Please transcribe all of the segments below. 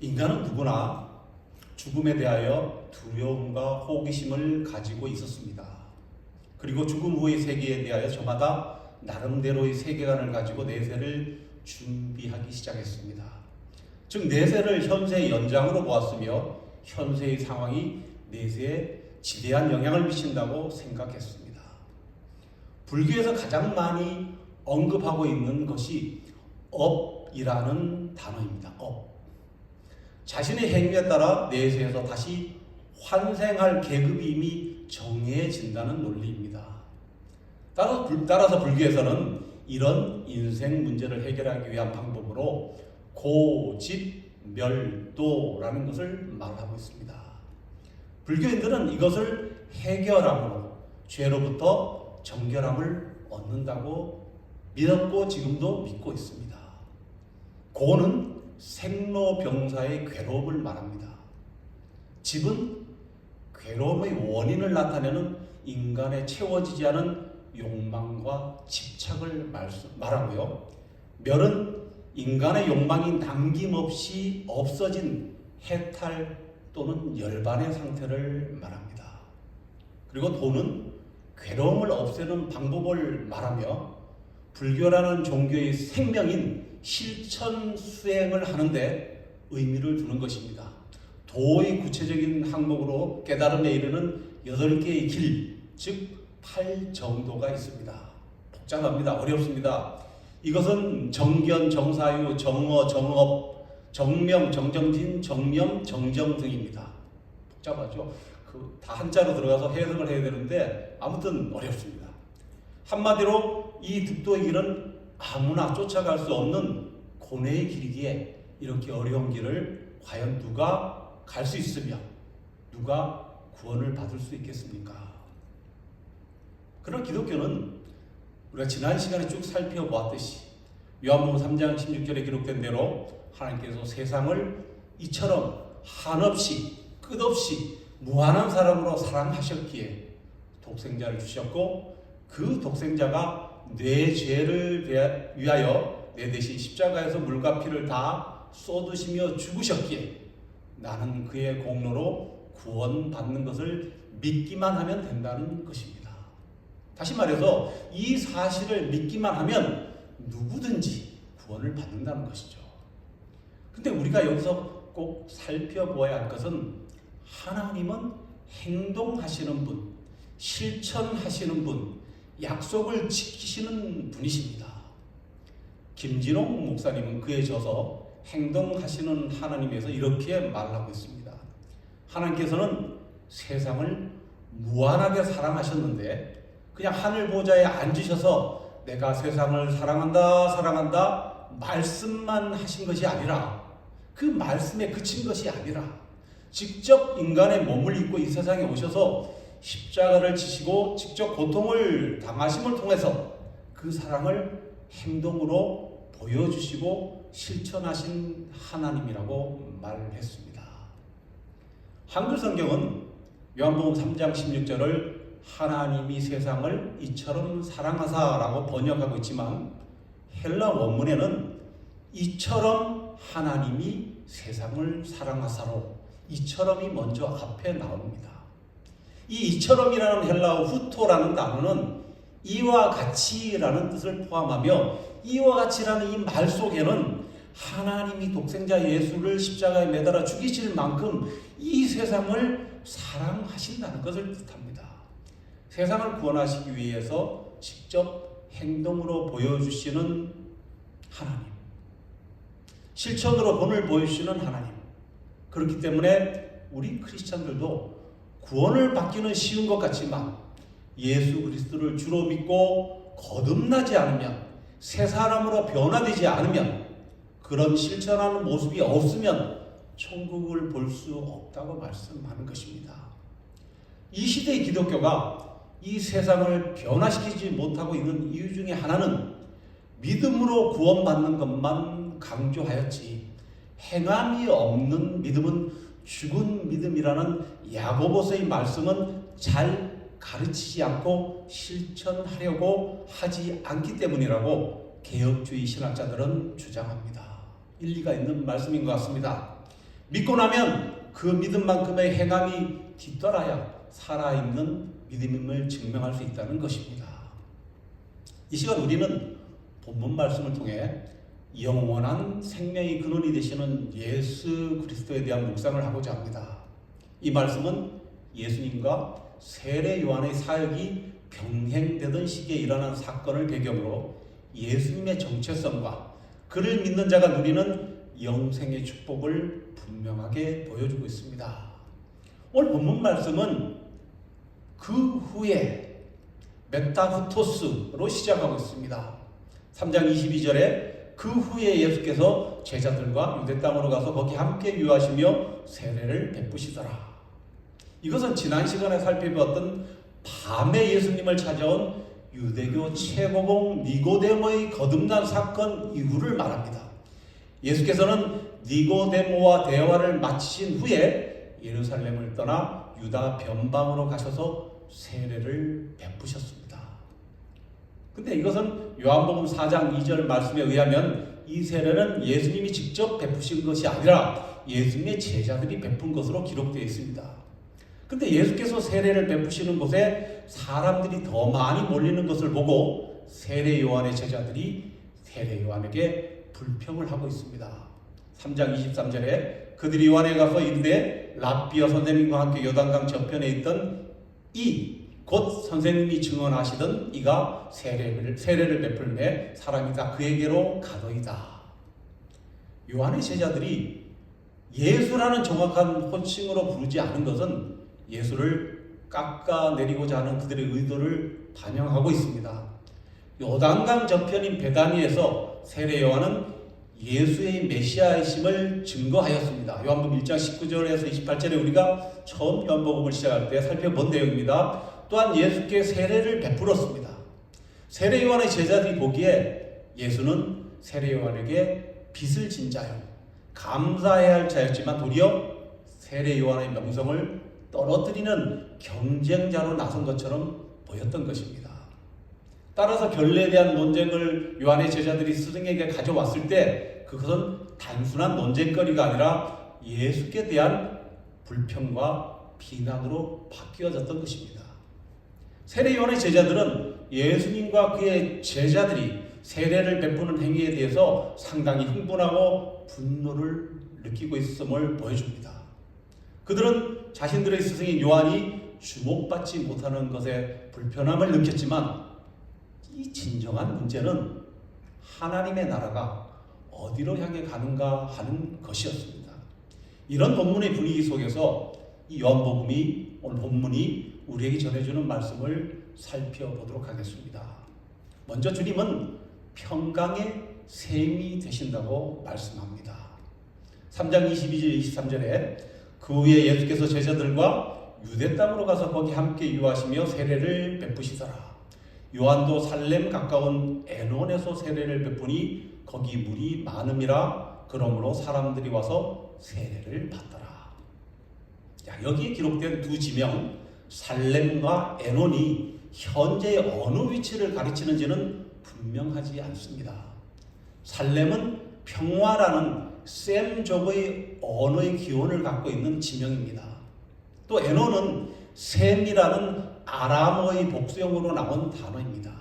인간은 누구나 죽음에 대하여 두려움과 호기심을 가지고 있었습니다. 그리고 죽음 후의 세계에 대하여 저마다 나름대로의 세계관을 가지고 내세를 준비하기 시작했습니다. 즉 내세를 현세의 연장으로 보았으며 현세의 상황이 내세에 지대한 영향을 미친다고 생각했습니다. 불교에서 가장 많이 언급하고 있는 것이 업이라는 단어입니다. 업. 자신의 행위에 따라 내세에서 다시 환생할 계급이 이미 정해진다는 논리입니다. 따라서 불교에서는 이런 인생 문제를 해결하기 위한 방법으로 고집멸도라는 것을 말하고 있습니다. 불교인들은 이것을 해결함으로 죄로부터 정결함을 얻는다고 믿었고 지금도 믿고 있습니다. 고는 생로병사의 괴로움을 말합니다. 집은 괴로움의 원인을 나타내는 인간의 채워지지 않은 욕망과 집착을 말하고요. 멸은 인간의 욕망이 남김없이 없어진 해탈 또는 열반의 상태를 말합니다. 그리고 도는 괴로움을 없애는 방법을 말하며 불교라는 종교의 생명인 실천 수행을 하는데 의미를 두는 것입니다. 도의 구체적인 항목으로 깨달음에 이르는 8개의 길, 즉 8정도가 있습니다. 복잡합니다. 어렵습니다. 이것은 정견, 정사유, 정어, 정업, 정명, 정정진, 정명, 정정 등입니다. 복잡하죠? 다 한자로 들어가서 해석을 해야 되는데 아무튼 어렵습니다. 한마디로 이 득도의 길은 아무나 쫓아갈 수 없는 고뇌의 길이기에 이렇게 어려운 길을 과연 누가 갈 수 있으며 누가 구원을 받을 수 있겠습니까? 그러나 기독교는 우리가 지난 시간에 쭉 살펴보았듯이 요한복음 3장 16절에 기록된 대로 하나님께서 세상을 이처럼 한없이 끝없이 무한한 사랑으로 사랑하셨기에 독생자를 주셨고 그 독생자가 내 죄를 위하여 내 대신 십자가에서 물과 피를 다 쏟으시며 죽으셨기에 나는 그의 공로로 구원받는 것을 믿기만 하면 된다는 것입니다. 다시 말해서 이 사실을 믿기만 하면 누구든지 구원을 받는다는 것이죠. 근데 우리가 여기서 꼭 살펴보아야 할 것은 하나님은 행동하시는 분, 실천하시는 분, 약속을 지키시는 분이십니다. 김진홍 목사님은 그에 져서 행동하시는 하나님에서 이렇게 말하고 있습니다. 하나님께서는 세상을 무한하게 사랑하셨는데 그냥 하늘 보좌에 앉으셔서 내가 세상을 사랑한다 말씀만 하신 것이 아니라 그 말씀에 그친 것이 아니라 직접 인간의 몸을 입고 이 세상에 오셔서 십자가를 지시고 직접 고통을 당하심을 통해서 그 사랑을 행동으로 보여주시고 실천하신 하나님이라고 말을 했습니다. 한글 성경은 요한복음 3장 16절을 하나님이 세상을 이처럼 사랑하사라고 번역하고 있지만 헬라 원문에는 이처럼 하나님이 세상을 사랑하사로 이처럼이 먼저 앞에 나옵니다. 이 이처럼이라는 헬라어 후토라는 단어는 이와 같이라는 뜻을 포함하며 이와 같이라는 이 말 속에는 하나님이 독생자 예수를 십자가에 매달아 죽이실 만큼 이 세상을 사랑하신다는 것을 뜻합니다. 세상을 구원하시기 위해서 직접 행동으로 보여주시는 하나님, 실천으로 본을 보여주시는 하나님. 그렇기 때문에 우리 크리스찬들도 구원을 받기는 쉬운 것 같지만 예수 그리스도를 주로 믿고 거듭나지 않으면 새 사람으로 변화되지 않으면 그런 실천하는 모습이 없으면 천국을 볼 수 없다고 말씀하는 것입니다. 이 시대의 기독교가 이 세상을 변화시키지 못하고 있는 이유 중에 하나는 믿음으로 구원받는 것만 강조하였지 행함이 없는 믿음은 죽은 믿음이라는 야고보서의 말씀은 잘 가르치지 않고 실천하려고 하지 않기 때문이라고 개혁주의 신학자들은 주장합니다. 일리가 있는 말씀인 것 같습니다. 믿고 나면 그 믿음만큼의 행함이 뒤따라야 살아있는 믿음임을 증명할 수 있다는 것입니다. 이 시간 우리는 본문 말씀을 통해 영원한 생명의 근원이 되시는 예수 그리스도에 대한 묵상을 하고자 합니다. 이 말씀은 예수님과 세례 요한의 사역이 병행되던 시기에 일어난 사건을 배경으로 예수님의 정체성과 그를 믿는 자가 누리는 영생의 축복을 분명하게 보여주고 있습니다. 오늘 본문 말씀은 그 후에 메타후토스로 시작하고 있습니다. 3장 22절에 그 후에 예수께서 제자들과 유대 땅으로 가서 거기 함께 유하시며 세례를 베푸시더라. 이것은 지난 시간에 살펴보았던 밤에 예수님을 찾아온 유대교 최고봉 니고데모의 거듭난 사건 이후를 말합니다. 예수께서는 니고데모와 대화를 마치신 후에 예루살렘을 떠나 유다 변방으로 가셔서 세례를 베푸셨습니다. 근데 이것은 요한복음 4장 2절 말씀에 의하면 이 세례는 예수님이 직접 베푸신 것이 아니라 예수님의 제자들이 베푼 것으로 기록되어 있습니다. 근데 예수께서 세례를 베푸시는 곳에 사람들이 더 많이 몰리는 것을 보고 세례 요한의 제자들이 세례 요한에게 불평을 하고 있습니다. 3장 23절에 그들이 요한에 가서 이르되 랍비여 선생님과 함께 요단강 저편에 있던 곧 선생님이 증언하시던 이가 세례를 베풀매 사람이 다 그에게로 가더이다. 요한의 제자들이 예수라는 정확한 호칭으로 부르지 않은 것은 예수를 깎아내리고자 하는 그들의 의도를 반영하고 있습니다. 요단강 저편인 베다니에서 세례 요한은 예수의 메시아이심을 증거하였습니다. 요한복음 1장 19절에서 28절에 우리가 처음 요한복음을 시작할 때 살펴본 내용입니다. 또한 예수께 세례를 베풀었습니다. 세례 요한의 제자들이 보기에 예수는 세례 요한에게 빚을 진 자요, 감사해야 할 자였지만 도리어 세례 요한의 명성을 떨어뜨리는 경쟁자로 나선 것처럼 보였던 것입니다. 따라서 결례에 대한 논쟁을 요한의 제자들이 스승에게 가져왔을 때 그것은 단순한 논쟁거리가 아니라 예수께 대한 불평과 비난으로 바뀌어졌던 것입니다. 세례 요한의 제자들은 예수님과 그의 제자들이 세례를 베푸는 행위에 대해서 상당히 흥분하고 분노를 느끼고 있음을 보여줍니다. 그들은 자신들의 스승인 요한이 주목받지 못하는 것에 불편함을 느꼈지만 이 진정한 문제는 하나님의 나라가 어디로 향해 가는가 하는 것이었습니다. 이런 본문의 분위기 속에서 이 요한복음이 오늘 본문이 우리에게 전해주는 말씀을 살펴보도록 하겠습니다. 먼저 주님은 평강의 샘이 되신다고 말씀합니다. 3장 22절 23절에 그 후에 예수께서 제자들과 유대 땅으로 가서 거기 함께 유하시며 세례를 베푸시더라. 요한도 살렘 가까운 에논에서 세례를 베푸니 거기 물이 많음이라. 그러므로 사람들이 와서 세례를 받더라. 여기에 기록된 두 지명 살렘과 에논이 현재 어느 위치를 가리치는지는 분명하지 않습니다. 살렘은 평화라는 셈족의 언어의 기원을 갖고 있는 지명입니다. 또 에논은 셈이라는 아람어의 복수형으로 나온 단어입니다.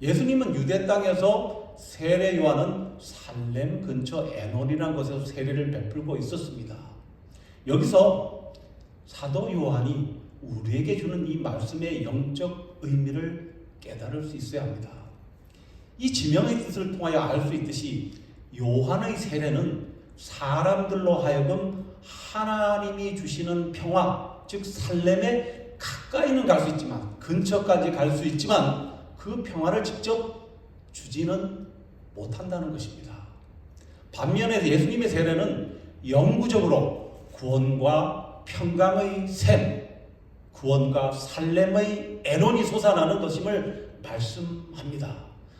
예수님은 유대 땅에서 세례 요한은 살렘 근처 에논이라는 곳에서 세례를 베풀고 있었습니다. 여기서 사도 요한이 우리에게 주는 이 말씀의 영적 의미를 깨달을 수 있어야 합니다. 이 지명의 뜻을 통하여 알 수 있듯이 요한의 세례는 사람들로 하여금 하나님이 주시는 평화, 즉 살렘에 가까이는 갈 수 있지만 근처까지 갈 수 있지만 그 평화를 직접 주지는 못한다는 것입니다. 반면에 예수님의 세례는 영구적으로 구원과 평강의 샘, 구원과 살렘의 에논이 솟아나는 것임을 말씀합니다.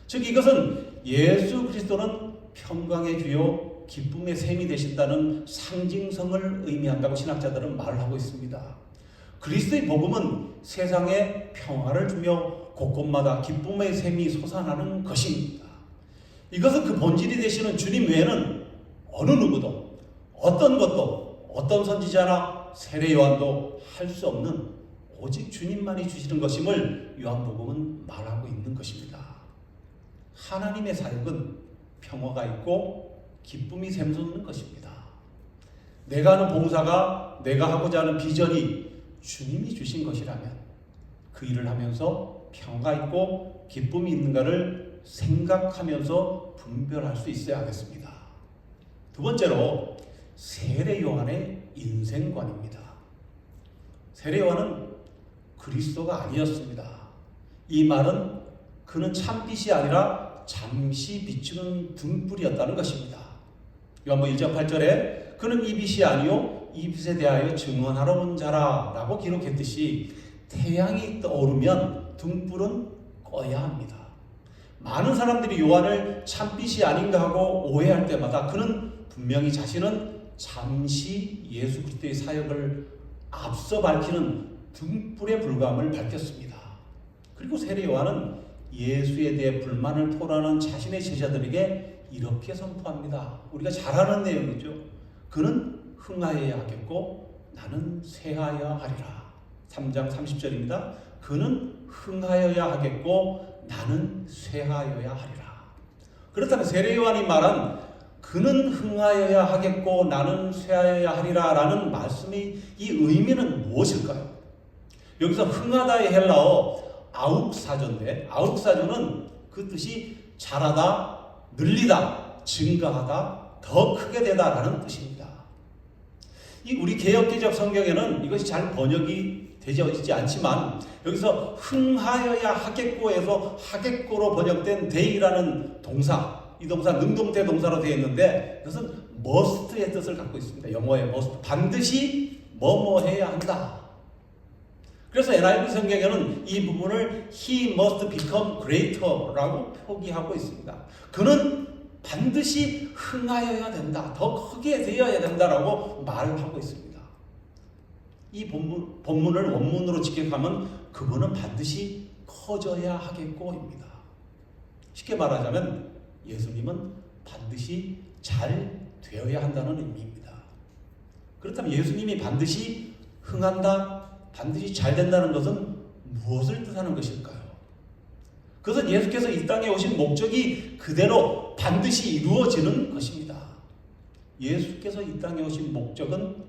즉 이것은 예수 그리스도는 평강의 주요 기쁨의 샘이 되신다는 상징성을 의미한다고 신학자들은 말을 하고 있습니다. 그리스도의 복음은 세상에 평화를 주며 곳곳마다 기쁨의 샘이 솟아나는 것입니다. 이것은 그 본질이 되시는 주님 외에는 어느 누구도 어떤 것도 어떤 선지자나 세례 요한도 할 수 없는 오직 주님만이 주시는 것임을 요한복음은 말하고 있는 것입니다. 하나님의 사역은 평화가 있고 기쁨이 샘솟는 것입니다. 내가 하는 봉사가 내가 하고자 하는 비전이 주님이 주신 것이라면 그 일을 하면서 평화가 있고 기쁨이 있는가를 생각하면서 분별할 수 있어야 하겠습니다. 두 번째로 세례 요한의 인생관입니다. 세례 요한은 그리스도가 아니었습니다. 이 말은 그는 참빛이 아니라 잠시 비추는 등불이었다는 것입니다. 요한복음 1장 8절에 그는 이 빛이 아니요 이 빛에 대하여 증언하러 온 자라 라고 기록했듯이 태양이 떠오르면 등불은 꺼야 합니다. 많은 사람들이 요한을 참빛이 아닌가 하고 오해할 때마다 그는 분명히 자신은 잠시 예수 그리스도의 사역을 앞서 밝히는 등불의 불감을 밝혔습니다. 그리고 세례 요한은 예수에 대해 불만을 토로하는 자신의 제자들에게 이렇게 선포합니다. 우리가 잘 아는 내용이죠. 그는 흥하여야 하겠고 나는 쇠하여야 하리라. 3장 30절입니다. 그는 흥하여야 하겠고 나는 쇠하여야 하리라. 그렇다면 세례 요한이 말한 그는 흥하여야 하겠고 나는 쇠하여야 하리라 라는 말씀의 이 의미는 무엇일까요? 여기서 흥하다의 헬라어 아욱사조인데 아욱사조는 그 뜻이 자라다, 늘리다, 증가하다, 더 크게 되다 라는 뜻입니다. 이 우리 개역개적 성경에는 이것이 잘 번역이 되지 않지만 여기서 흥하여야 하겠고에서 하겠고로 번역된 데이라는 동사, 이 동사 능동태 동사로 되어 있는데 이것은 must의 뜻을 갖고 있습니다. 영어의 must, 반드시 뭐뭐 해야 한다. 그래서 NIV 성경에는 이 부분을 He must become greater라고 표기하고 있습니다. 그는 반드시 흥하여야 된다. 더 크게 되어야 된다라고 말을 하고 있습니다. 이 본문을 원문으로 직역하면 그분은 반드시 커져야 하겠고입니다. 쉽게 말하자면 예수님은 반드시 잘 되어야 한다는 의미입니다. 그렇다면 예수님이 반드시 흥한다, 반드시 잘 된다는 것은 무엇을 뜻하는 것일까요? 그것은 예수께서 이 땅에 오신 목적이 그대로 반드시 이루어지는 것입니다. 예수께서 이 땅에 오신 목적은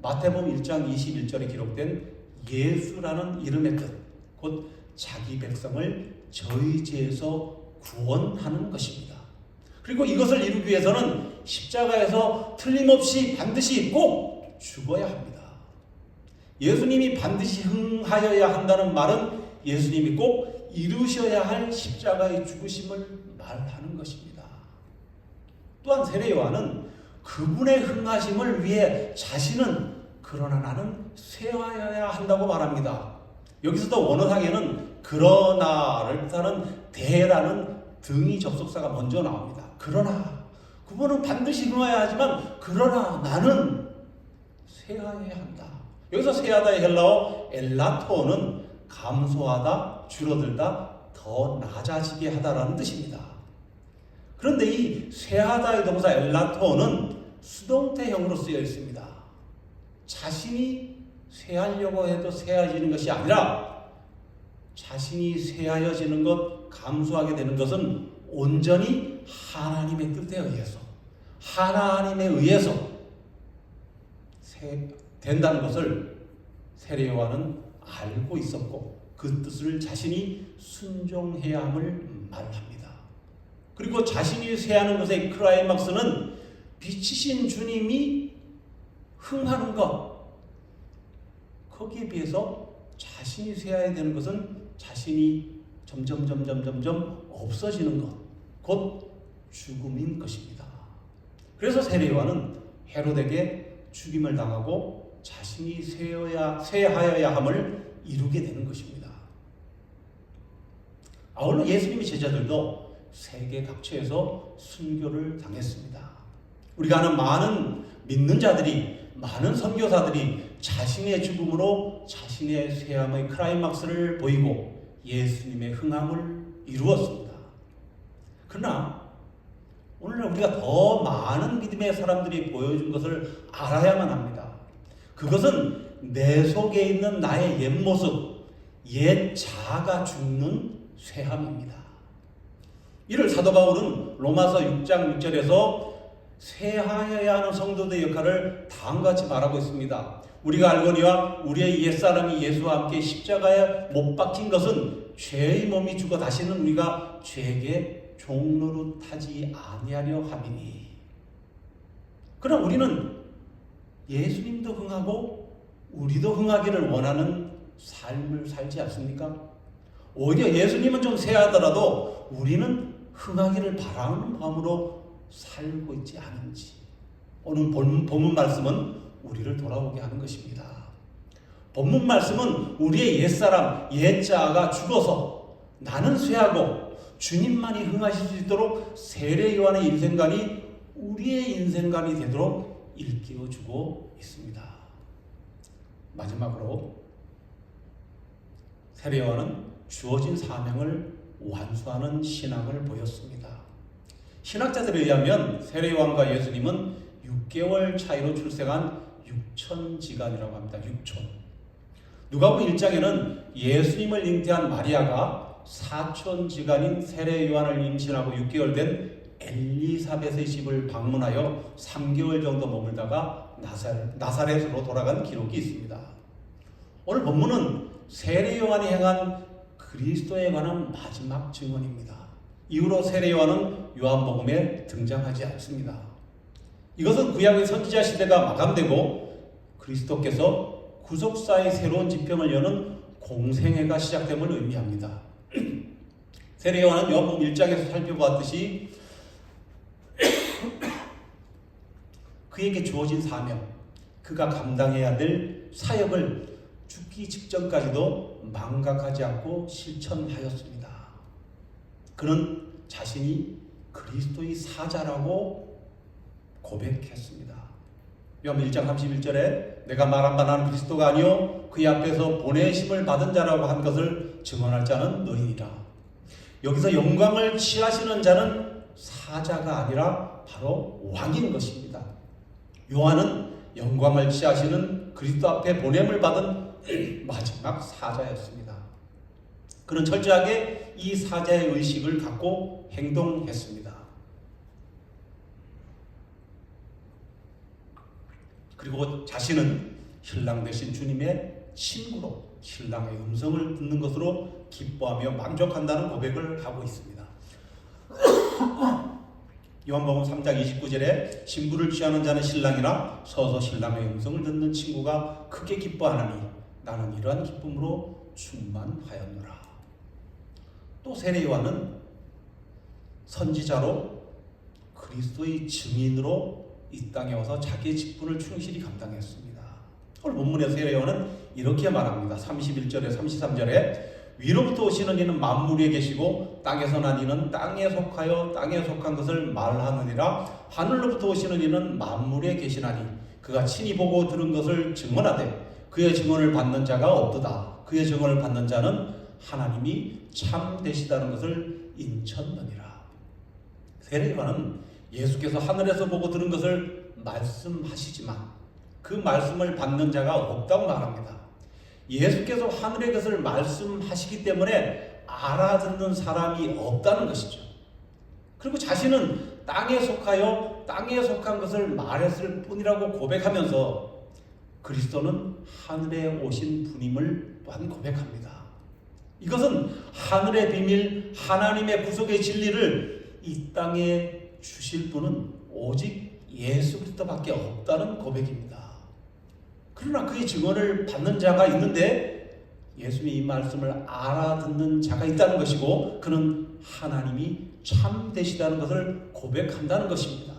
마태복음 1장 21절에 기록된 예수라는 이름의 뜻, 곧 자기 백성을 저희 죄에서 구원하는 것입니다. 그리고 이것을 이루기 위해서는 십자가에서 틀림없이 반드시 꼭 죽어야 합니다. 예수님이 반드시 흥하여야 한다는 말은 예수님이 꼭 이루셔야 할 십자가의 죽으심을 말하는 것입니다. 또한 세례 요한은 그분의 흥하심을 위해 자신은 그러나 나는 쇠하여야 한다고 말합니다. 여기서도 원어상에는 그러나를 뜻하는 대라는 등이 접속사가 먼저 나옵니다. 그러나 그분은 반드시 흥하여야 하지만 그러나 나는 쇠하여야 한다. 여기서 쇠하다의 헬라어 엘라토는 감소하다, 줄어들다, 더 낮아지게 하다라는 뜻입니다. 그런데 이 쇠하다의 동사 엘라토는 수동태형으로 쓰여 있습니다. 자신이 쇠하려고 해도 쇠해지는 것이 아니라 자신이 쇠하여지는 것, 감소하게 되는 것은 온전히 하나님의 뜻에 의해서, 하나님에 의해서 된다는 것을 세례 요한은 알고 있었고 그 뜻을 자신이 순종해야 함을 말합니다. 그리고 자신이 쇠하는 것의 클라이막스는 빛이신 주님이 흥하는 것, 거기에 비해서 자신이 쇠해야 되는 것은 자신이 점점 없어지는 것, 곧 죽음인 것입니다. 그래서 세례 요한은 헤롯에게 죽임을 당하고 자신이 쇠하여야 함을 이루게 되는 것입니다. 아울러 예수님의 제자들도 세계 각처에서 순교를 당했습니다. 우리가 아는 많은 믿는 자들이, 많은 선교사들이 자신의 죽음으로 자신의 쇠함의 클라이막스를 보이고 예수님의 흥함을 이루었습니다. 그러나 오늘날 우리가 더 많은 믿음의 사람들이 보여준 것을 알아야만 합니다. 그것은 내 속에 있는 나의 옛 모습, 옛 자아가 죽는 쇠함입니다. 이를 사도 바울은 로마서 6장 6절에서 쇠하여야 하는 성도들의 역할을 다음과 같이 말하고 있습니다. 우리가 알거니와 우리의 옛사람이 예수와 함께 십자가에 못 박힌 것은 죄의 몸이 죽어 다시는 우리가 죄에게 종노릇하지 아니하려 함이니. 그럼 우리는 예수님도 흥하고 우리도 흥하기를 원하는 삶을 살지 않습니까? 오히려 예수님은 좀 쇠하더라도 우리는 흥하기를 바라는 마음으로 살고 있지 않은지, 오늘 본문 말씀은 우리를 돌아오게 하는 것입니다. 본문 말씀은 우리의 옛사람, 옛자아가 죽어서 나는 쇠하고 주님만이 흥하실 수 있도록 세례 요한의 인생관이 우리의 인생관이 되도록 일깨워주고 있습니다. 마지막으로 세례 요한은 주어진 사명을 완수하는 신앙을 보였습니다. 신학자들에 의하면 세례 요한과 예수님은 6개월 차이로 출생한 육천지간이라고 합니다. 육촌. 누가복음 1장에는 예수님을 잉태한 마리아가 사촌지간인 세례 요한을 임신하고 6개월 된 엘리사벳의 집을 방문하여 3개월 정도 머물다가 나사렛으로 돌아간 기록이 있습니다. 오늘 본문은 세례 요한이 행한 그리스도에 관한 마지막 증언입니다. 이후로 세례 요한은 요한복음에 등장하지 않습니다. 이것은 구약의 선지자 시대가 마감되고 그리스도께서 구속사의 새로운 지평을 여는 공생애가 시작됨을 의미합니다. 세례 요한은 요한복음 1장에서 살펴보았듯이 그에게 주어진 사명, 그가 감당해야 될 사역을 죽기 직전까지도 망각하지 않고 실천하였습니다. 그는 자신이 그리스도의 사자라고 고백했습니다. 요한복음 1장 31절에 내가 말한 바 나는 그리스도가 아니요 그의 앞에서 보내심을 받은 자라고 한 것을 증언할 자는 너희니라. 여기서 영광을 취하시는 자는 사자가 아니라 바로 왕인 것입니다. 요한은 영광을 취하시는 그리스도 앞에 보냄을 받은 마지막 사자였습니다. 그는 철저하게 이 사자의 의식을 갖고 행동했습니다. 그리고 자신은 신랑 되신 주님의 친구로 신랑의 음성을 듣는 것으로 기뻐하며 만족한다는 고백을 하고 있습니다. 요한복음 3장 29절에 신부를 취하는 자는 신랑이라 서서 신랑의 음성을 듣는 친구가 크게 기뻐하나니 나는 이러한 기쁨으로 충만하였노라. 또 세례 요한은 선지자로 그리스도의 증인으로 이 땅에 와서 자기의 직분을 충실히 감당했습니다. 오늘 본문에서 세례 요한은 이렇게 말합니다. 31절에 33절에 위로부터 오시는 이는 만물 위에 계시고 땅에서 난 이는 땅에 속하여 땅에 속한 것을 말하느니라. 하늘로부터 오시는 이는 만물에 계시나니 그가 친히 보고 들은 것을 증언하되 그의 증언을 받는 자가 없도다. 그의 증언을 받는 자는 하나님이 참 되시다는 것을 인쳤느니라. 세례 요한은 예수께서 하늘에서 보고 들은 것을 말씀하시지만 그 말씀을 받는 자가 없다고 말합니다. 예수께서 하늘의 것을 말씀하시기 때문에 알아듣는 사람이 없다는 것이죠. 그리고 자신은 땅에 속하여 땅에 속한 것을 말했을 뿐이라고 고백하면서 그리스도는 하늘에 오신 분임을 또한 고백합니다. 이것은 하늘의 비밀, 하나님의 구속의 진리를 이 땅에 주실 분은 오직 예수 그리스도밖에 없다는 고백입니다. 그러나 그의 증언을 받는 자가 있는데 예수님이 이 말씀을 알아듣는 자가 있다는 것이고 그는 하나님이 참 되시다는 것을 고백한다는 것입니다.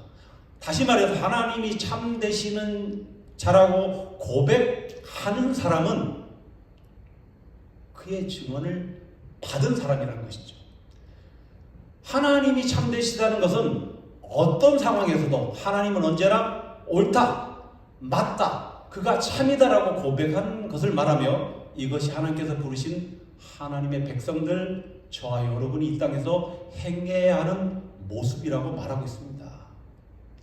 다시 말해서 하나님이 참 되시는 자라고 고백하는 사람은 그의 증언을 받은 사람이라는 것이죠. 하나님이 참 되시다는 것은 어떤 상황에서도 하나님은 언제나 옳다, 맞다, 그가 참이다라고 고백한 것을 말하며 이것이 하나님께서 부르신 하나님의 백성들 저와 여러분이 이 땅에서 행해야 하는 모습이라고 말하고 있습니다.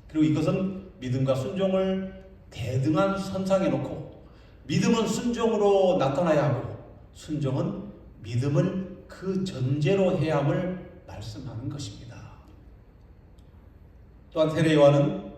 그리고 이것은 믿음과 순종을 대등한 선상에 놓고 믿음은 순종으로 나타나야 하고 순종은 믿음을 그 전제로 해야 함을 말씀하는 것입니다. 또한 세례 요한은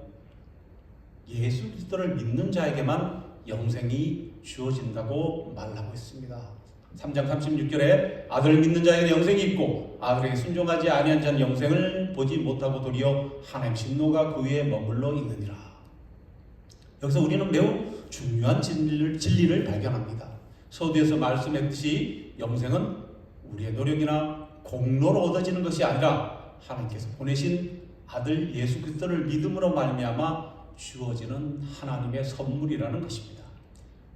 예수 그리스도를 믿는 자에게만 영생이 주어진다고 말하고 있습니다. 3장 36절에 아들을 믿는 자에게 영생이 있고 아들에게 순종하지 아니한 자는 영생을 보지 못하고 도리어 하나님 진노가 그 위에 머물러 있느니라. 여기서 우리는 매우 중요한 진리를 발견합니다. 서두에서 말씀했듯이 영생은 우리의 노력이나 공로로 얻어지는 것이 아니라 하나님께서 보내신 아들 예수 그리스도를 믿음으로 말미암아 주어지는 하나님의 선물이라는 것입니다.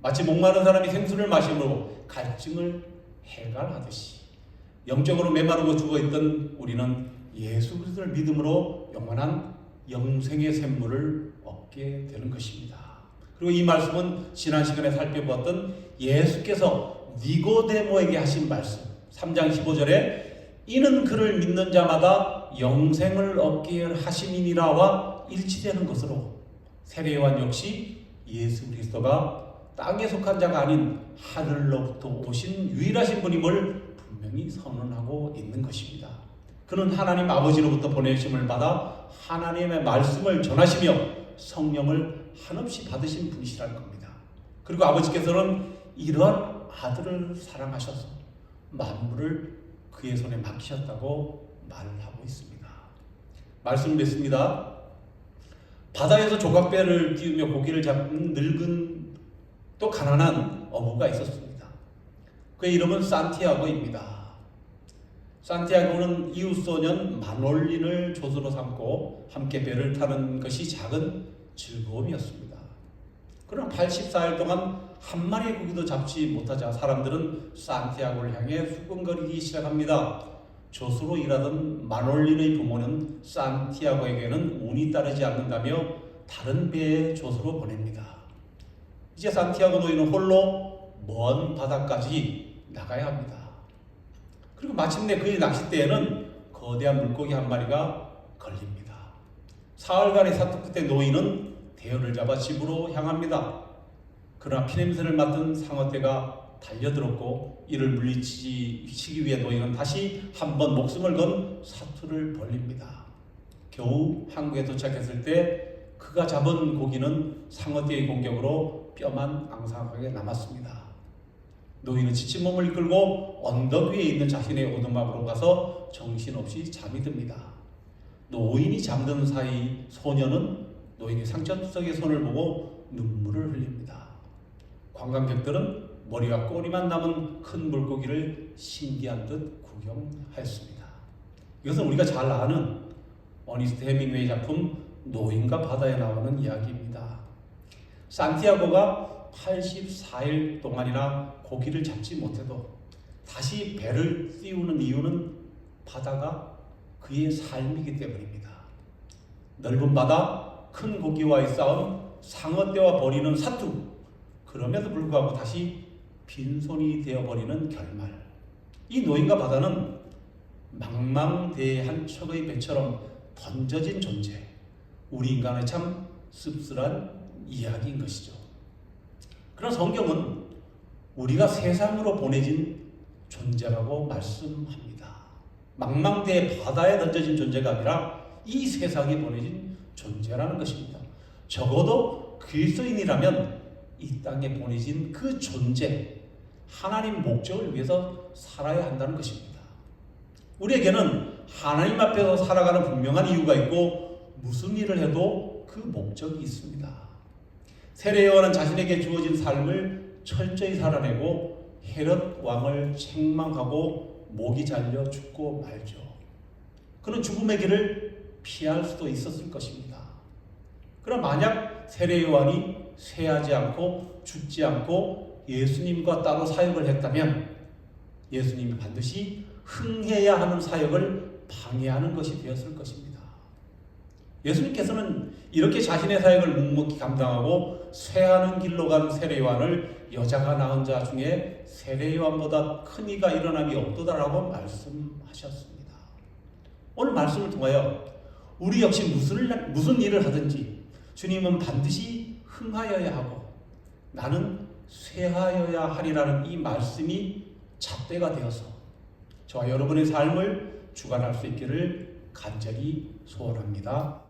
마치 목마른 사람이 생수를 마심으로 갈증을 해갈하듯이 영적으로 메마르고 죽어있던 우리는 예수 그리스도를 믿음으로 영원한 영생의 샘물을 얻게 되는 것입니다. 그리고 이 말씀은 지난 시간에 살펴보았던 예수께서 니고데모에게 하신 말씀 3장 15절에 이는 그를 믿는 자마다 영생을 얻게 하심이니라와 일치되는 것으로 세례 요한 역시 예수 그리스도가 땅에 속한 자가 아닌 하늘로부터 오신 유일하신 분임을 분명히 선언하고 있는 것입니다. 그는 하나님 아버지로부터 보내심을 받아 하나님의 말씀을 전하시며 성령을 한없이 받으신 분이시라는 겁니다. 그리고 아버지께서는 이러한 아들을 사랑하셔서 만물을 그의 손에 맡기셨다고 말을 하고 있습니다. 말씀을 맺습니다. 바다에서 조각배를 띄우며 고기를 잡는 늙은 또 가난한 어부가 있었습니다. 그의 이름은 산티아고입니다. 산티아고는 이웃 소년 마놀린을 조수로 삼고 함께 배를 타는 것이 작은 즐거움이었습니다. 그러나 84일 동안 한 마리의 고기도 잡지 못하자 사람들은 산티아고를 향해 수군거리기 시작합니다. 조수로 일하던 마놀린의 부모는 산티아고에게는 운이 따르지 않는다며 다른 배의 조수로 보냅니다. 이제 산티아고 노인은 홀로 먼 바다까지 나가야 합니다. 그리고 마침내 그의 낚싯대에는 거대한 물고기 한 마리가 걸립니다. 사흘간의 사투 끝에 노인은 대어를 잡아 집으로 향합니다. 그러나 피냄새를 맡은 상어떼가 달려들었고 이를 물리치기 위해 노인은 다시 한번 목숨을 건 사투를 벌립니다. 겨우 항구에 도착했을 때 그가 잡은 고기는 상어떼의 공격으로 뼈만 앙상하게 남았습니다. 노인은 지친 몸을 이끌고 언덕 위에 있는 자신의 오두막으로 가서 정신없이 잠이 듭니다. 노인이 잠드는 사이 소년은 노인의 상처투성의 손을 보고 눈물을 흘립니다. 관광객들은 머리와 꼬리만 남은 큰 물고기를 신기한 듯 구경하였습니다. 이것은 우리가 잘 아는 어니스트 헤밍웨이 작품 노인과 바다에 나오는 이야기입니다. 산티아고가 84일 동안이나 고기를 잡지 못해도 다시 배를 띄우는 이유는 바다가 그의 삶이기 때문입니다. 넓은 바다, 큰 고기와의 싸움, 상어떼와 벌이는 사투, 그럼에도 불구하고 다시 빈손이 되어버리는 결말. 이 노인과 바다는 망망대해한 척의 배처럼 던져진 존재, 우리 인간의 참 씁쓸한 이야기인 것이죠. 그러나 성경은 우리가 세상으로 보내진 존재라고 말씀합니다. 망망대해 바다에 던져진 존재가 아니라 이 세상에 보내진 존재라는 것입니다. 적어도 그리스도인이라면 이 땅에 보내진 그 존재, 하나님 목적을 위해서 살아야 한다는 것입니다. 우리에게는 하나님 앞에서 살아가는 분명한 이유가 있고 무슨 일을 해도 그 목적이 있습니다. 세례 요한은 자신에게 주어진 삶을 철저히 살아내고 헤롯 왕을 책망하고 목이 잘려 죽고 말죠. 그는 죽음의 길을 피할 수도 있었을 것입니다. 그러나 만약 세례 요한이 쇠하지 않고 죽지 않고 예수님과 따로 사역을 했다면 예수님이 반드시 흥해야 하는 사역을 방해하는 것이 되었을 것입니다. 예수님께서는 이렇게 자신의 사역을 묵묵히 감당하고 쇠하는 길로 간 세례 요한을 여자가 낳은 자 중에 세례 요한보다 큰 이가 일어남이 없도다라고 말씀하셨습니다. 오늘 말씀을 통하여 우리 역시 무슨 일을 하든지 주님은 반드시 흥하여야 하고 나는 쇠하여야 하리라는 이 말씀이 잣대가 되어서 저와 여러분의 삶을 주관할 수 있기를 간절히 소원합니다.